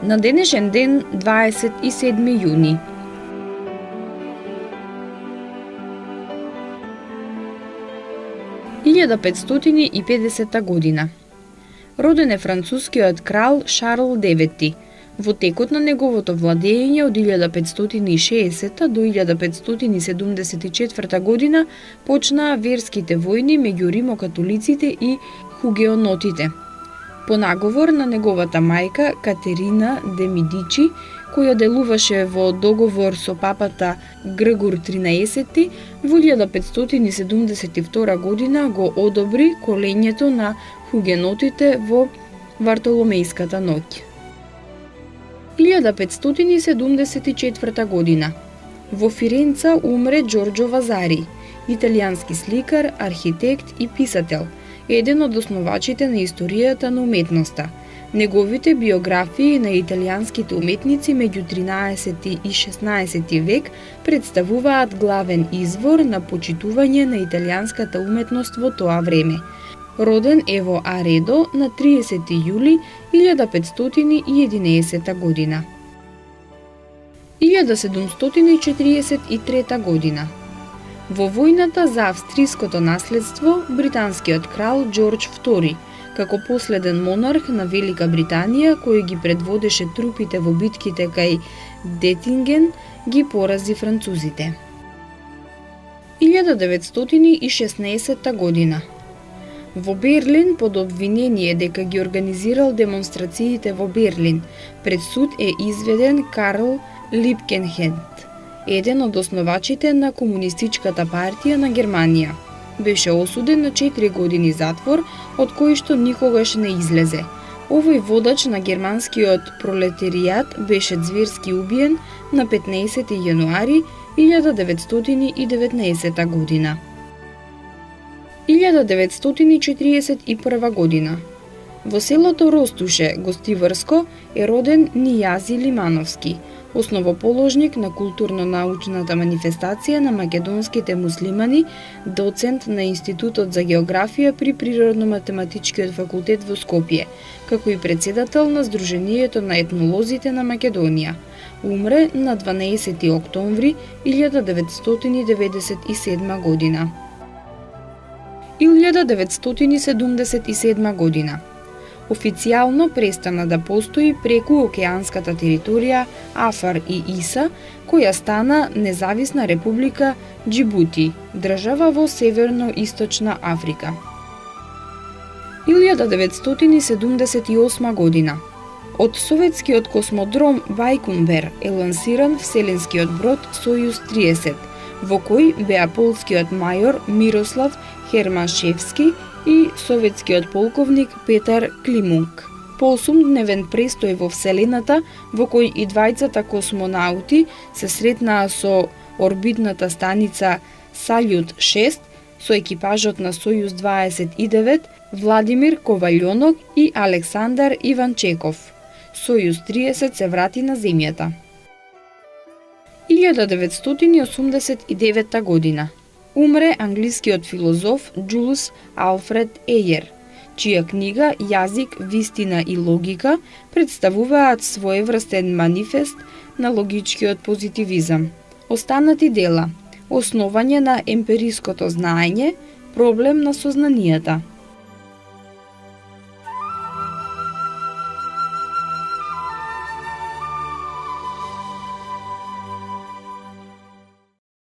На денешен ден, 27 јуни. Илјада 550 година. Роден е францускиот крал Шарл IX. Во текот на неговото владење од 1560 до 1574 година почнаа верските војни меѓу римокатолиците и хугенотите. По наговор на неговата мајка Катерина де Медичи, која делуваше во договор со папата Грегор XIII, во 1572 година го одобри колењето на хугенотите во Вартоломејската ноќ. 1574 година. Во Фиренца умре Џорџо Вазари, италијански сликар, архитект и писател, еден од основачите на историјата на уметноста. Неговите биографии на италијанските уметници меѓу 13 и 16 век представуваат главен извор на почитување на италијанската уметност во тоа време. Роден е во Аредо на 30 јули 1511 година. 1743 година. Во војната за австриското наследство, британскиот крал Џорџ II, како последен монарх на Велика Британија кој ги предводеше трупите во битките кај Детинген, ги порази французите. 1916 година. Во Берлин, под обвинение дека ги организирал демонстрациите во Берлин, пред суд е изведен Карл Липкенхенд, еден од основачите на Комунистичката партија на Германија. Беше осуден на 4 години затвор, од кои што никогаш не излезе. Овој водач на германскиот пролетаријат беше зверски убиен на 15 јануари 1919 година. 1941 година. Во селото Ростуше, Гостиварско, е роден Нијази Лимановски, основоположник на културно-научната манифестација на македонските муслимани, доцент на Институтот за географија при Природно-математичкиот факултет во Скопје, како и председател на Сдруженијето на етнолозите на Македонија. Умре на 12 октомври 1997 година. 1977 година. Официјално престана да постои преку океанската територија Афар и Иса, која стана независна република Џибути, држава во Северно-источна Африка. 1978 година. Од советскиот космодром Бајкунбер е лансиран вселенскиот брод Сојуз 30, во кој беа полскиот мајор Мирослав Хермашевски и советскиот полковник Петар Климунг. По 8-дневен престој во Вселената, во кој и двајцата космонаути се сретнаа со орбитната станица Салјут 6 со екипажот на Сојуз 29 Владимир Коваљонок и Александар Иванчеков. Сојуз 30 се врати на земјата. 1989 година. Умре англискиот филозоф Џулс Алфред Ејер, чија книга Јазик, вистина и логика представуваат своеврстен манифест на логичкиот позитивизам. Останати дела: Основање на емпириското знаење, Проблем на сознанијата.